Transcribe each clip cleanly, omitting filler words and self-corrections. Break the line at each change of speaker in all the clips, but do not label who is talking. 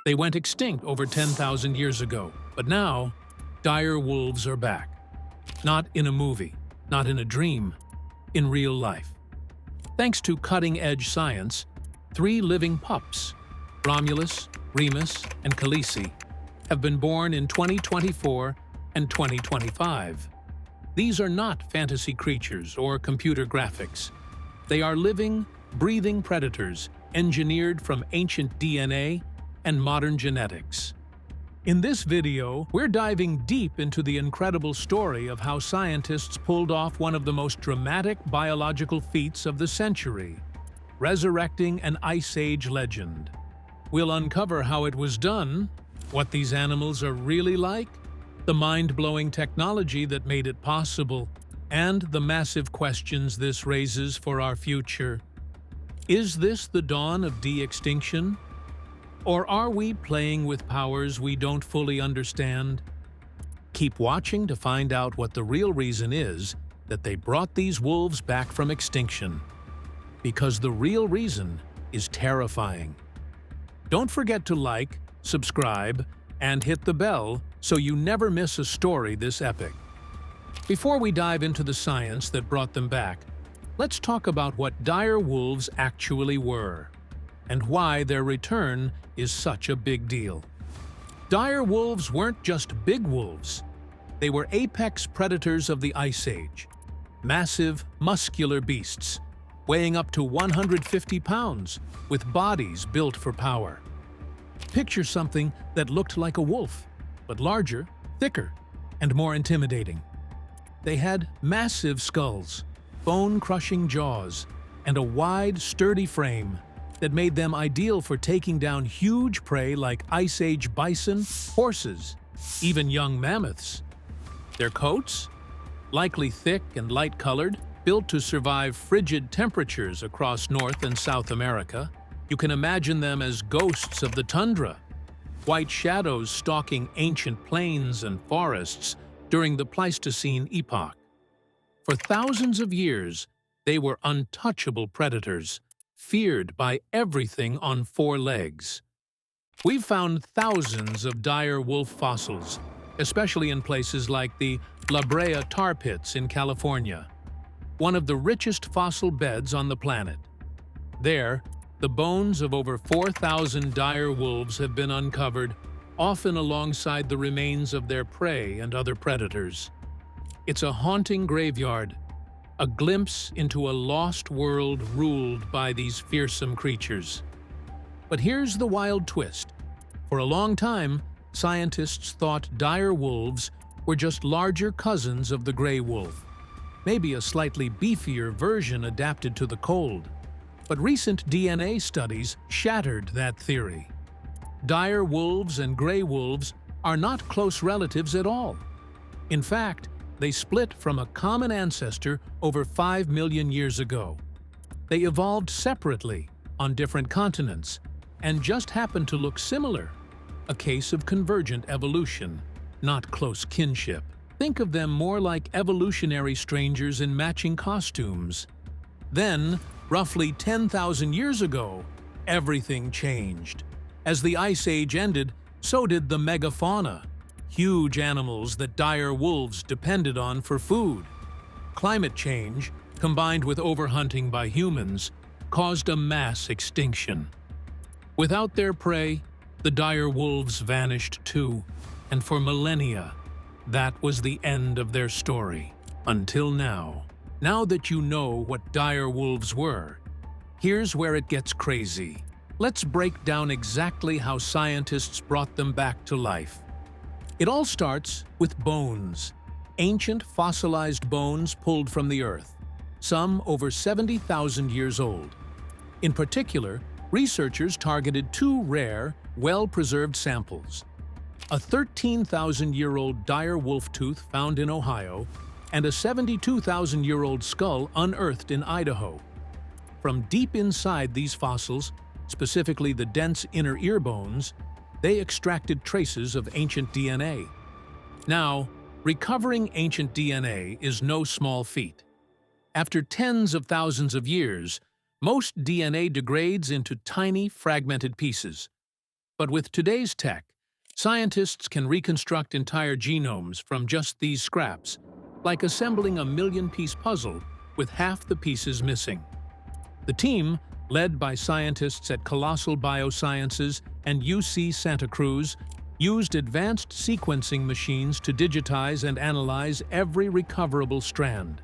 They went extinct over 10,000 years ago, but now, dire wolves are back. Not in a movie, not in a dream, in real life. Thanks to cutting-edge science, 3 living pups, Romulus, Remus, and Khaleesi, have been born in 2024 and 2025. These are not fantasy creatures or computer graphics. They are living, breathing predators engineered from ancient DNA and modern genetics. In this video, we're diving deep into the incredible story of how scientists pulled off one of the most dramatic biological feats of the century, resurrecting an Ice Age legend. We'll uncover how it was done, what these animals are really like, the mind-blowing technology that made it possible, and the massive questions this raises for our future. Is this the dawn of de-extinction? Or are we playing with powers we don't fully understand? Keep watching to find out what the real reason is that they brought these wolves back from extinction. Because the real reason is terrifying. Don't forget to like, subscribe, and hit the bell so you never miss a story this epic. Before we dive into the science that brought them back, let's talk about what dire wolves actually were, and why their return is such a big deal. Dire wolves weren't just big wolves. They were apex predators of the Ice Age. Massive, muscular beasts, weighing up to 150 pounds, with bodies built for power. Picture something that looked like a wolf, but larger, thicker, and more intimidating. They had massive skulls, bone-crushing jaws, and a wide, sturdy frame that made them ideal for taking down huge prey like Ice Age bison, horses, even young mammoths. Their coats? Likely thick and light-colored, built to survive frigid temperatures across North and South America. You can imagine them as ghosts of the tundra, white shadows stalking ancient plains and forests during the Pleistocene epoch. For thousands of years, they were untouchable predators, feared by everything on 4 legs. We've found thousands of dire wolf fossils, especially in places like the La Brea tar pits in California, one of the richest fossil beds on the planet. There, the bones of over 4,000 dire wolves have been uncovered, often alongside the remains of their prey and other predators. It's a haunting graveyard, a glimpse into a lost world ruled by these fearsome creatures. But here's the wild twist. For a long time, scientists thought dire wolves were just larger cousins of the gray wolf, maybe a slightly beefier version adapted to the cold. But recent DNA studies shattered that theory. Dire wolves and gray wolves are not close relatives at all. In fact, they split from a common ancestor over 5 million years ago. They evolved separately on different continents and just happened to look similar, a case of convergent evolution, not close kinship. Think of them more like evolutionary strangers in matching costumes. Then, roughly 10,000 years ago, everything changed. As the Ice Age ended, so did the megafauna, huge animals that dire wolves depended on for food. Climate change, combined with overhunting by humans, caused a mass extinction. Without their prey, the dire wolves vanished too, and for millennia, that was the end of their story. Until now. Now that you know what dire wolves were, here's where it gets crazy. Let's break down exactly how scientists brought them back to life. It all starts with bones, ancient fossilized bones pulled from the earth, some over 70,000 years old. In particular, researchers targeted 2 rare, well-preserved samples: a 13,000-year-old dire wolf tooth found in Ohio, and a 72,000-year-old skull unearthed in Idaho. From deep inside these fossils, specifically the dense inner ear bones, they extracted traces of ancient DNA. Now, recovering ancient DNA is no small feat. After tens of thousands of years, most DNA degrades into tiny, fragmented pieces. But with today's tech, scientists can reconstruct entire genomes from just these scraps, like assembling a million-piece puzzle with half the pieces missing. The team, led by scientists at Colossal Biosciences and UC Santa Cruz, used advanced sequencing machines to digitize and analyze every recoverable strand.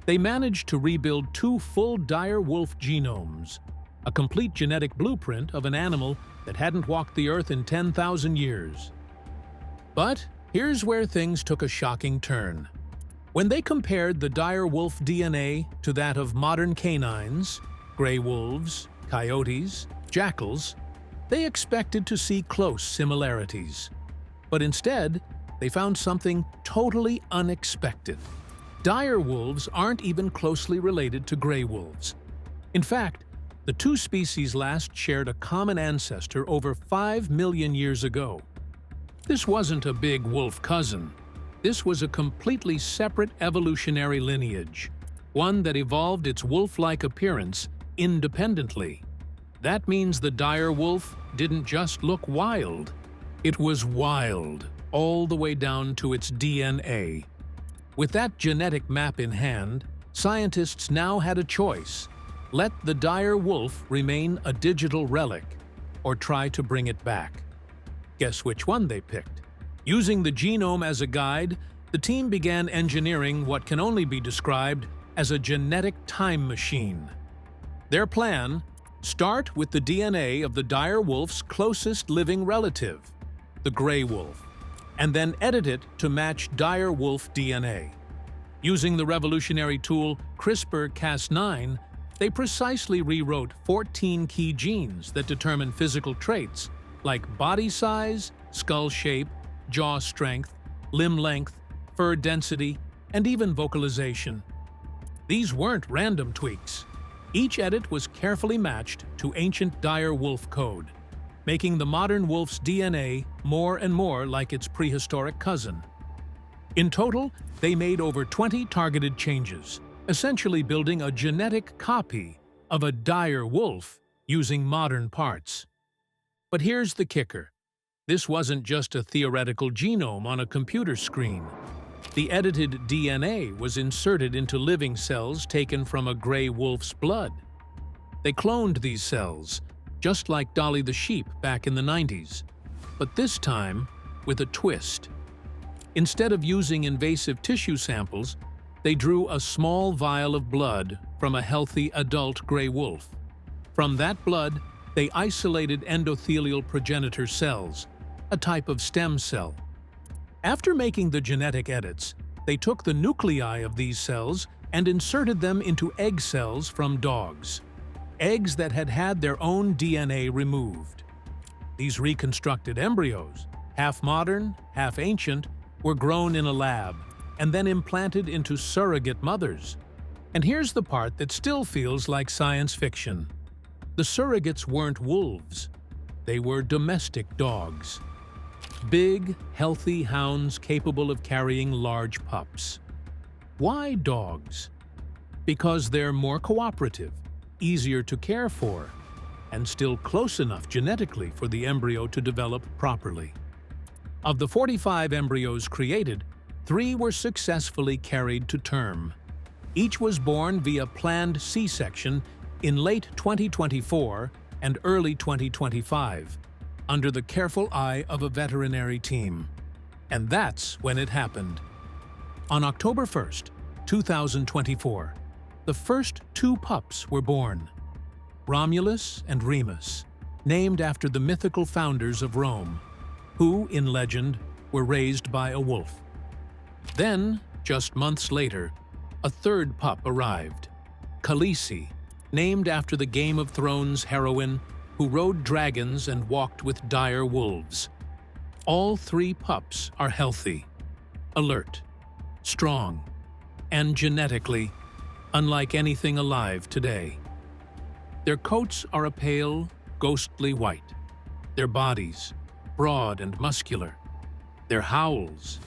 They managed to rebuild 2 full dire wolf genomes, a complete genetic blueprint of an animal that hadn't walked the earth in 10,000 years. But here's where things took a shocking turn. When they compared the dire wolf DNA to that of modern canines, gray wolves, coyotes, jackals, they expected to see close similarities. But instead, they found something totally unexpected. Dire wolves aren't even closely related to gray wolves. In fact, the 2 species last shared a common ancestor over 5 million years ago. This wasn't a big wolf cousin. This was a completely separate evolutionary lineage, one that evolved its wolf-like appearance independently. That means the dire wolf didn't just look wild. It was wild, all the way down to its DNA. With that genetic map in hand, scientists now had a choice. Let the dire wolf remain a digital relic, or try to bring it back. Guess which one they picked? Using the genome as a guide, the team began engineering what can only be described as a genetic time machine. Their plan: start with the DNA of the dire wolf's closest living relative, the gray wolf, and then edit it to match dire wolf DNA. Using the revolutionary tool CRISPR-Cas9, they precisely rewrote 14 key genes that determine physical traits like body size, skull shape, jaw strength, limb length, fur density, and even vocalization. These weren't random tweaks. Each edit was carefully matched to ancient dire wolf code, making the modern wolf's DNA more and more like its prehistoric cousin. In total, they made over 20 targeted changes, essentially building a genetic copy of a dire wolf using modern parts. But here's the kicker. This wasn't just a theoretical genome on a computer screen. The edited DNA was inserted into living cells taken from a gray wolf's blood. They cloned these cells, just like Dolly the sheep back in the 90s, but this time with a twist. Instead of using invasive tissue samples, they drew a small vial of blood from a healthy adult gray wolf. From that blood, they isolated endothelial progenitor cells, a type of stem cell. After making the genetic edits, they took the nuclei of these cells and inserted them into egg cells from dogs, eggs that had had their own DNA removed. These reconstructed embryos, half modern, half ancient, were grown in a lab and then implanted into surrogate mothers. And here's the part that still feels like science fiction. The surrogates weren't wolves. They were domestic dogs. Big, healthy hounds capable of carrying large pups. Why dogs? Because they're more cooperative, easier to care for, and still close enough genetically for the embryo to develop properly. Of the 45 embryos created, 3 were successfully carried to term. Each was born via planned C-section in late 2024 and early 2025, under the careful eye of a veterinary team. And that's when it happened. On October 1st, 2024, the first 2 pups were born, Romulus and Remus, named after the mythical founders of Rome, who, in legend, were raised by a wolf. Then, just months later, a 3rd pup arrived, Khaleesi, named after the Game of Thrones heroine who rode dragons and walked with dire wolves. All 3 pups are healthy, alert, strong, and genetically unlike anything alive today. Their coats are a pale, ghostly white. Their bodies, broad and muscular. Their howls,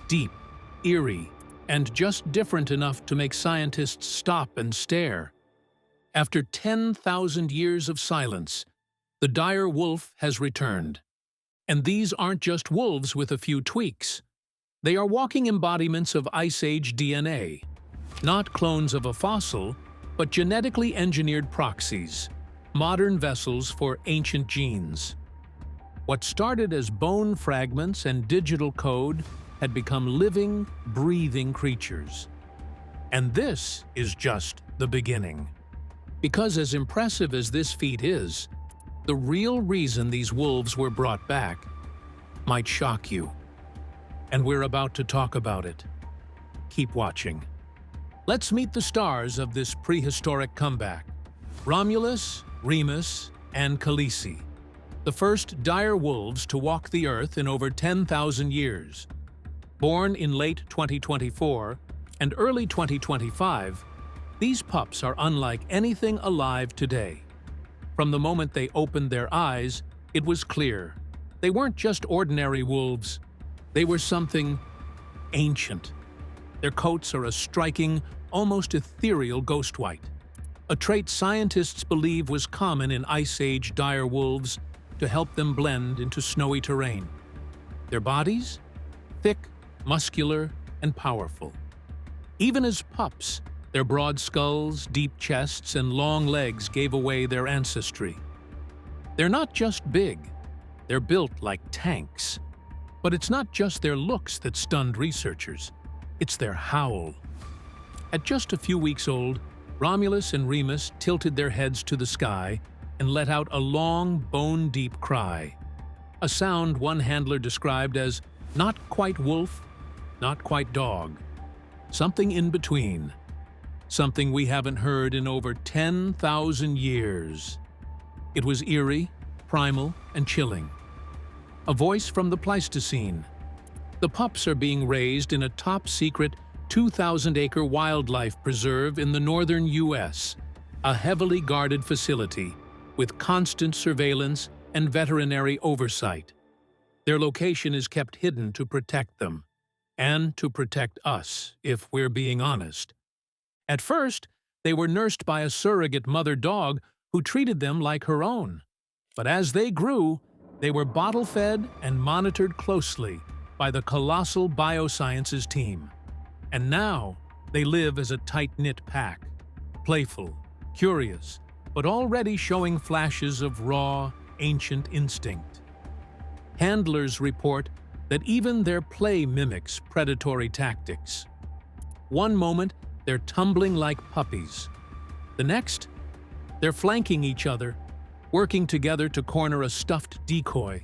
deep, eerie, and just different enough to make scientists stop and stare. After 10,000 years of silence, The dire wolf has returned. And these aren't just wolves with a few tweaks. They are walking embodiments of Ice Age DNA. Not clones of a fossil, but genetically engineered proxies, modern vessels for ancient genes. What started as bone fragments and digital code had become living, breathing creatures. And this is just the beginning. Because as impressive as this feat is, the real reason these wolves were brought back might shock you. And we're about to talk about it. Keep watching. Let's meet the stars of this prehistoric comeback: Romulus, Remus, and Khaleesi, the first dire wolves to walk the Earth in over 10,000 years. Born in late 2024 and early 2025, these pups are unlike anything alive today. From the moment they opened their eyes, it was clear. They weren't just ordinary wolves. They were something ancient. Their coats are a striking, almost ethereal ghost white, a trait scientists believe was common in Ice Age dire wolves to help them blend into snowy terrain. Their bodies? Thick, muscular, and powerful. Even as pups, their broad skulls, deep chests, and long legs gave away their ancestry. They're not just big, they're built like tanks. But it's not just their looks that stunned researchers, it's their howl. At just a few weeks old, Romulus and Remus tilted their heads to the sky and let out a long, bone-deep cry. A sound one handler described as not quite wolf, not quite dog. Something in between. Something we haven't heard in over 10,000 years. It was eerie, primal, and chilling. A voice from the Pleistocene. The pups are being raised in a top-secret 2,000-acre wildlife preserve in the northern U.S., a heavily guarded facility with constant surveillance and veterinary oversight. Their location is kept hidden to protect them, and to protect us, if we're being honest. At first, they were nursed by a surrogate mother dog who treated them like her own. But as they grew, they were bottle-fed and monitored closely by the colossal biosciences team. And now, they live as a tight-knit pack, playful, curious, but already showing flashes of raw, ancient instinct. Handlers report that even their play mimics predatory tactics. One moment, they're tumbling like puppies. The next, they're flanking each other, working together to corner a stuffed decoy.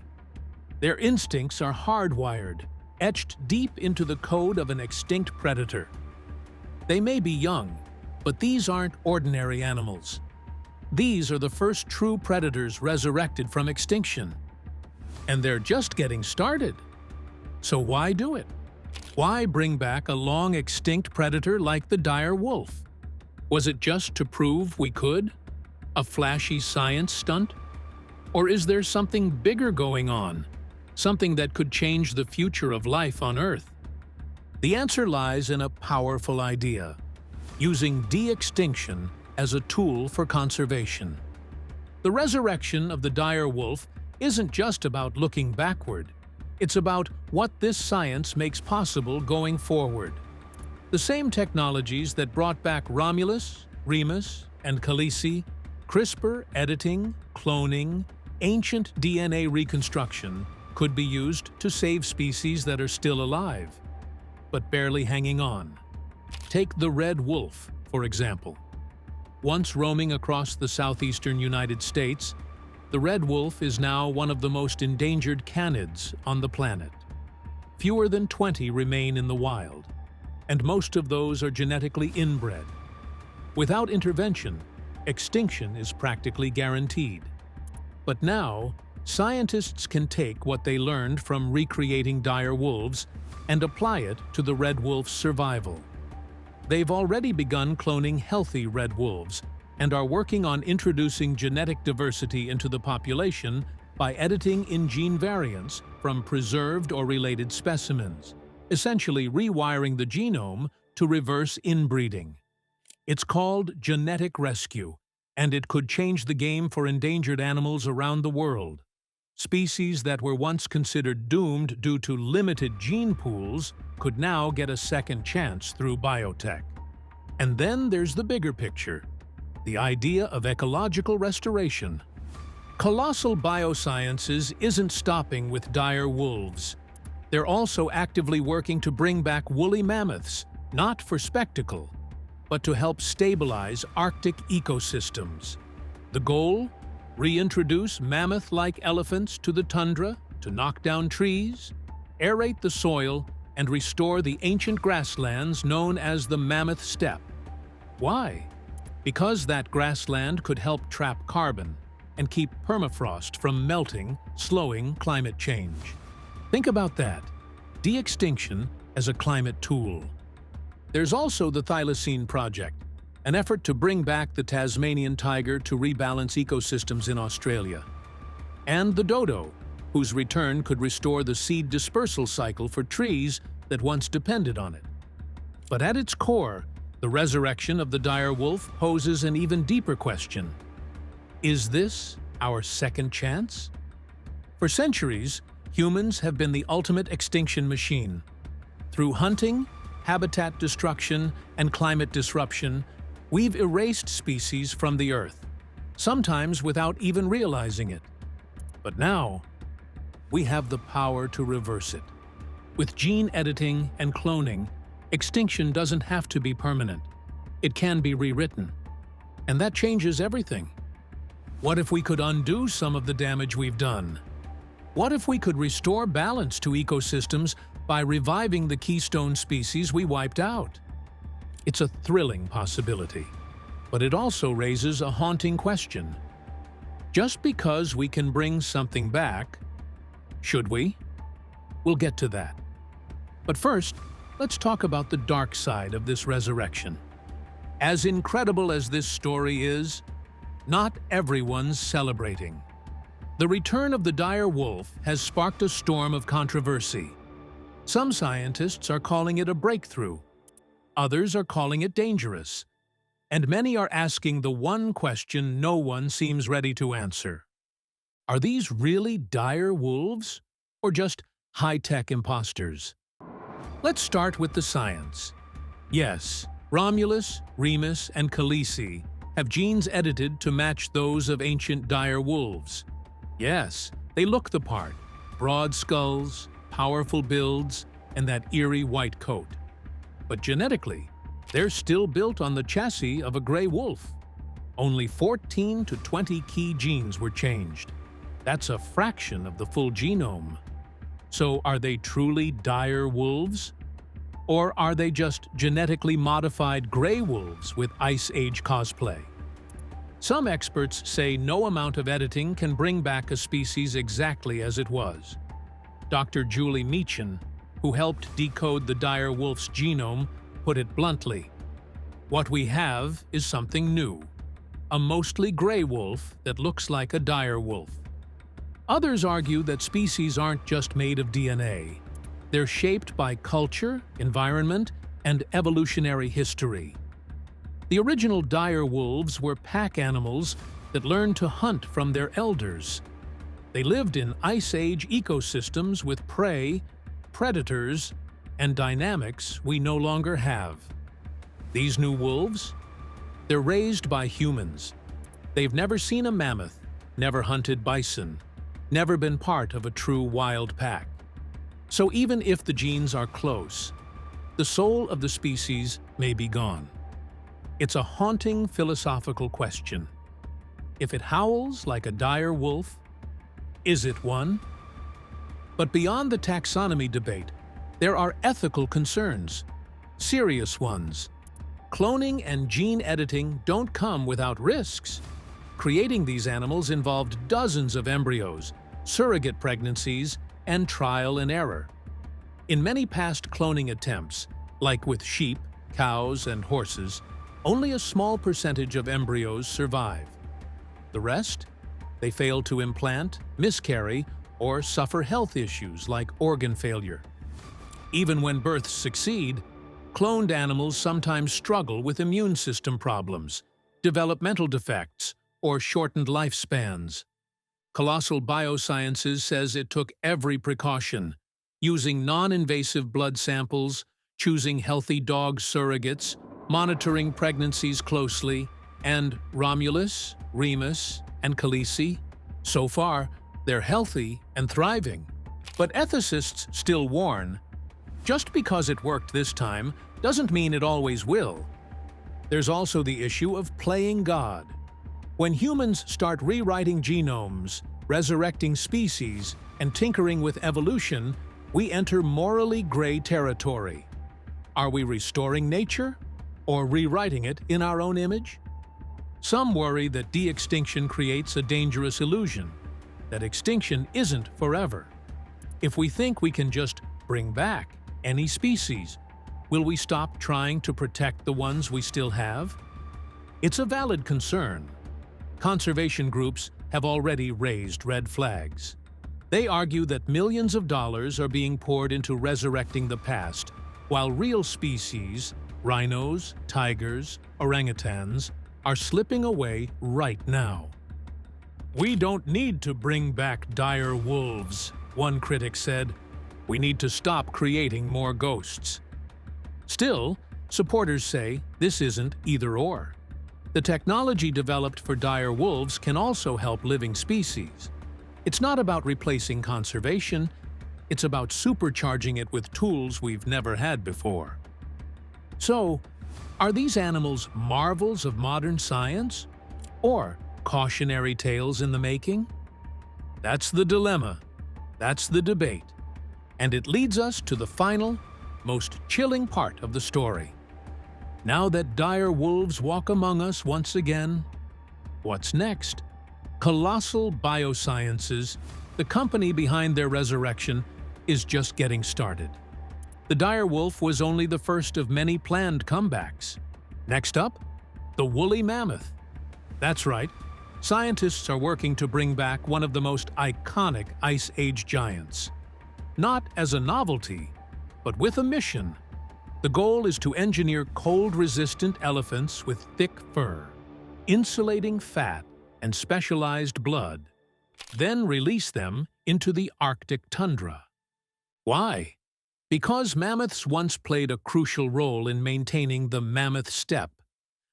Their instincts are hardwired, etched deep into the code of an extinct predator. They may be young, but these aren't ordinary animals. These are the first true predators resurrected from extinction. And they're just getting started. So why do it? Why bring back a long-extinct predator like the dire wolf? Was it just to prove we could? A flashy science stunt? Or is there something bigger going on? Something that could change the future of life on Earth? The answer lies in a powerful idea: using de-extinction as a tool for conservation. The resurrection of the dire wolf isn't just about looking backward. It's about what this science makes possible going forward. The same technologies that brought back Romulus, Remus, and Khaleesi, CRISPR editing, cloning, ancient DNA reconstruction, could be used to save species that are still alive, but barely hanging on. Take the red wolf, for example. Once roaming across the southeastern United States, the red wolf is now one of the most endangered canids on the planet. Fewer than 20 remain in the wild, and most of those are genetically inbred. Without intervention, extinction is practically guaranteed. But now, scientists can take what they learned from recreating dire wolves and apply it to the red wolf's survival. They've already begun cloning healthy red wolves and are working on introducing genetic diversity into the population by editing in gene variants from preserved or related specimens, essentially rewiring the genome to reverse inbreeding. It's called genetic rescue, And it could change the game for endangered animals around the world. Species that were once considered doomed due to limited gene pools could now get a second chance through biotech. And then there's the bigger picture, the idea of ecological restoration. Colossal biosciences isn't stopping with dire wolves. They're also actively working to bring back woolly mammoths, not for spectacle, but to help stabilize Arctic ecosystems. The goal? Reintroduce mammoth-like elephants to the tundra to knock down trees, aerate the soil, and restore the ancient grasslands known as the Mammoth Steppe. Why? Because that grassland could help trap carbon and keep permafrost from melting, slowing climate change. Think about that. De-extinction as a climate tool. There's also the Thylacine Project, an effort to bring back the Tasmanian tiger to rebalance ecosystems in Australia. And the dodo, whose return could restore the seed dispersal cycle for trees that once depended on it. But at its core, the resurrection of the dire wolf poses an even deeper question. Is this our second chance? For centuries, humans have been the ultimate extinction machine. Through hunting, habitat destruction, and climate disruption, we've erased species from the Earth, sometimes without even realizing it. But now, we have the power to reverse it. With gene editing and cloning, extinction doesn't have to be permanent. It can be rewritten. And that changes everything. What if we could undo some of the damage we've done? What if we could restore balance to ecosystems by reviving the keystone species we wiped out? It's a thrilling possibility, but it also raises a haunting question. Just because we can bring something back, should we? We'll get to that. But first, let's talk about the dark side of this resurrection. As incredible as this story is, not everyone's celebrating. The return of the dire wolf has sparked a storm of controversy. Some scientists are calling it a breakthrough. Others are calling it dangerous. And many are asking the one question no one seems ready to answer. Are these really dire wolves, or just high-tech imposters? Let's start with the science. Yes, Romulus, Remus, and Khaleesi have genes edited to match those of ancient dire wolves. Yes, they look the part, broad skulls, powerful builds, and that eerie white coat. But genetically, they're still built on the chassis of a gray wolf. Only 14 to 20 key genes were changed. That's a fraction of the full genome. So are they truly dire wolves? Or are they just genetically modified gray wolves with Ice Age cosplay? Some experts say no amount of editing can bring back a species exactly as it was. Dr. Julie Meechan, who helped decode the dire wolf's genome, put it bluntly. What we have is something new, a mostly gray wolf that looks like a dire wolf. Others argue that species aren't just made of DNA. They're shaped by culture, environment, and evolutionary history. The original dire wolves were pack animals that learned to hunt from their elders. They lived in Ice Age ecosystems with prey, predators, and dynamics we no longer have. These new wolves? They're raised by humans. They've never seen a mammoth, never hunted bison, never been part of a true wild pack. So even if the genes are close, the soul of the species may be gone. It's a haunting philosophical question. If it howls like a dire wolf, is it one? But beyond the taxonomy debate, there are ethical concerns, serious ones. Cloning and gene editing don't come without risks. Creating these animals involved dozens of embryos, surrogate pregnancies, and trial and error. In many past cloning attempts, like with sheep, cows, and horses, only a small percentage of embryos survive. The rest? They fail to implant, miscarry, or suffer health issues like organ failure. Even when births succeed, cloned animals sometimes struggle with immune system problems, developmental defects, or shortened lifespans. Colossal Biosciences says it took every precaution, using non-invasive blood samples, choosing healthy dog surrogates, monitoring pregnancies closely, and Romulus, Remus, and Khaleesi. So far, they're healthy and thriving. But ethicists still warn, just because it worked this time doesn't mean it always will. There's also the issue of playing God. When humans start rewriting genomes, resurrecting species, and tinkering with evolution, we enter morally gray territory. Are we restoring nature or rewriting it in our own image? Some worry that de-extinction creates a dangerous illusion, that extinction isn't forever. If we think we can just bring back any species, will we stop trying to protect the ones we still have? It's a valid concern. Conservation groups have already raised red flags. They argue that millions of dollars are being poured into resurrecting the past, while real species, rhinos, tigers, orangutans, are slipping away right now. "We don't need to bring back dire wolves," one critic said. "We need to stop creating more ghosts." Still, supporters say this isn't either-or. The technology developed for dire wolves can also help living species. It's not about replacing conservation, it's about supercharging it with tools we've never had before. So, are these animals marvels of modern science? Or cautionary tales in the making? That's the dilemma. That's the debate. And it leads us to the final, most chilling part of the story. Now that dire wolves walk among us once again, what's next? Colossal Biosciences, the company behind their resurrection, is just getting started. The dire wolf was only the first of many planned comebacks. Next up, the woolly mammoth. That's right, scientists are working to bring back one of the most iconic Ice Age giants. Not as a novelty, but with a mission. The goal is to engineer cold-resistant elephants with thick fur, insulating fat, and specialized blood, then release them into the Arctic tundra. Why? Because mammoths once played a crucial role in maintaining the mammoth steppe,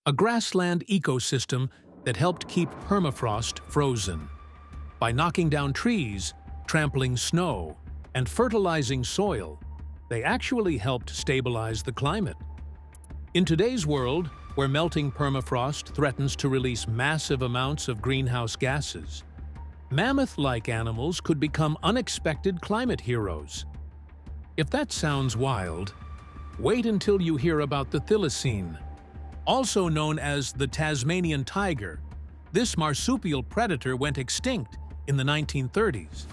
a grassland ecosystem that helped keep permafrost frozen. By knocking down trees, trampling snow, and fertilizing soil, they actually helped stabilize the climate. In today's world, where melting permafrost threatens to release massive amounts of greenhouse gases, mammoth-like animals could become unexpected climate heroes. If that sounds wild, wait until you hear about the thylacine. Also known as the Tasmanian tiger, this marsupial predator went extinct in the 1930s.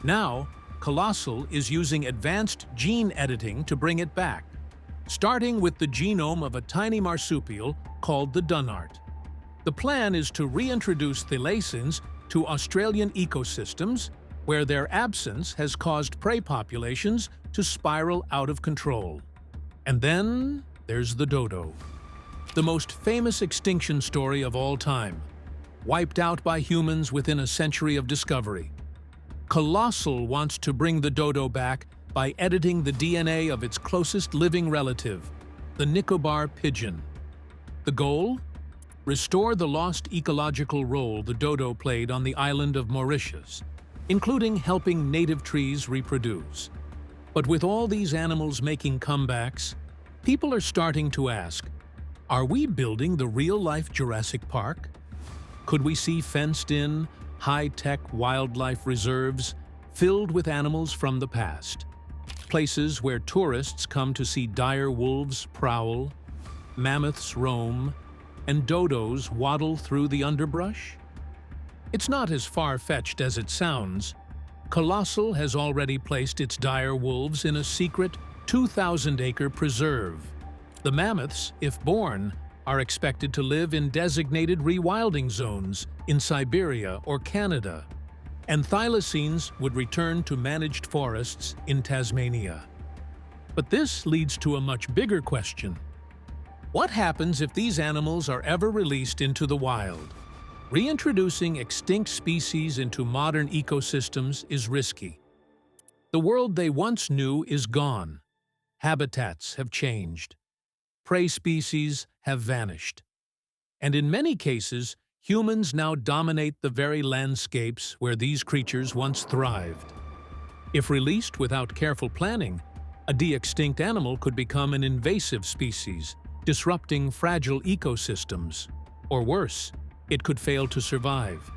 Now, Colossal is using advanced gene editing to bring it back, starting with the genome of a tiny marsupial called the dunnart. The plan is to reintroduce thylacines to Australian ecosystems where their absence has caused prey populations to spiral out of control. And then there's the dodo, the most famous extinction story of all time, wiped out by humans within a century of discovery. Colossal wants to bring the dodo back by editing the DNA of its closest living relative, the Nicobar pigeon. The goal? Restore the lost ecological role the dodo played on the island of Mauritius, including helping native trees reproduce. But with all these animals making comebacks, people are starting to ask, are we building the real-life Jurassic Park? Could we see fenced-in, high-tech wildlife reserves filled with animals from the past? Places where tourists come to see dire wolves prowl, mammoths roam, and dodos waddle through the underbrush? It's not as far-fetched as it sounds. Colossal has already placed its dire wolves in a secret 2,000-acre preserve. The mammoths, if born, are expected to live in designated rewilding zones in Siberia or Canada, and thylacines would return to managed forests in Tasmania. But this leads to a much bigger question. What happens if these animals are ever released into the wild? Reintroducing extinct species into modern ecosystems is risky. The world they once knew is gone. Habitats have changed. Prey species have vanished. And in many cases, humans now dominate the very landscapes where these creatures once thrived. If released without careful planning, a de-extinct animal could become an invasive species, disrupting fragile ecosystems. Or worse, it could fail to survive,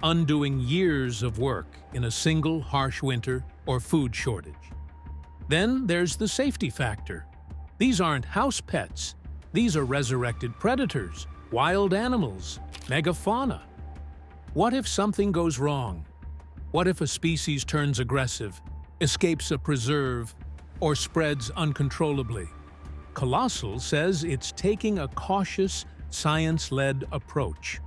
undoing years of work in a single harsh winter or food shortage. Then there's the safety factor. These aren't house pets. These are resurrected predators, wild animals, megafauna. What if something goes wrong? What if a species turns aggressive, escapes a preserve, or spreads uncontrollably? Colossal says it's taking a cautious, science-led approach.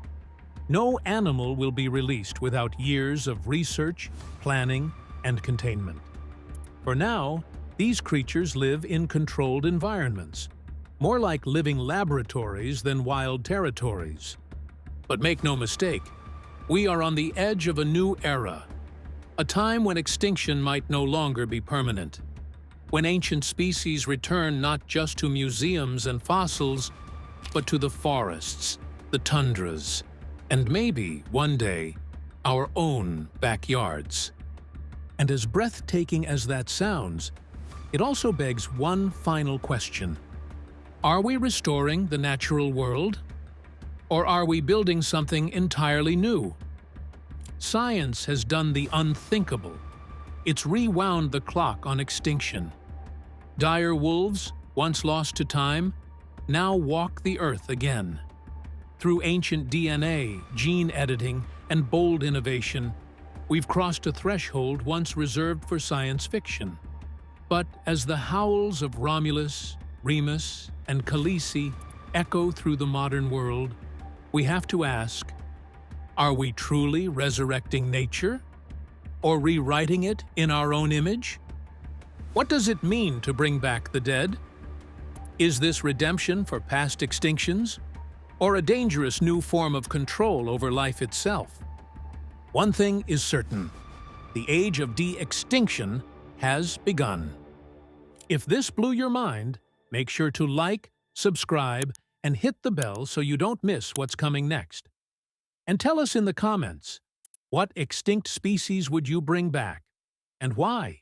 No animal will be released without years of research, planning, and containment. For now, these creatures live in controlled environments, more like living laboratories than wild territories. But make no mistake, we are on the edge of a new era, a time when extinction might no longer be permanent, when ancient species return not just to museums and fossils, but to the forests, the tundras, and maybe, one day, our own backyards. And as breathtaking as that sounds, it also begs one final question. Are we restoring the natural world? Or are we building something entirely new? Science has done the unthinkable. It's rewound the clock on extinction. Dire wolves, once lost to time, now walk the earth again. Through ancient DNA, gene editing, and bold innovation, we've crossed a threshold once reserved for science fiction. But as the howls of Romulus, Remus, and Khaleesi echo through the modern world, we have to ask, are we truly resurrecting nature? Or rewriting it in our own image? What does it mean to bring back the dead? Is this redemption for past extinctions? Or a dangerous new form of control over life itself? One thing is certain, the age of de-extinction has begun. If this blew your mind, make sure to like, subscribe, and hit the bell so you don't miss what's coming next. And tell us in the comments, what extinct species would you bring back, and why?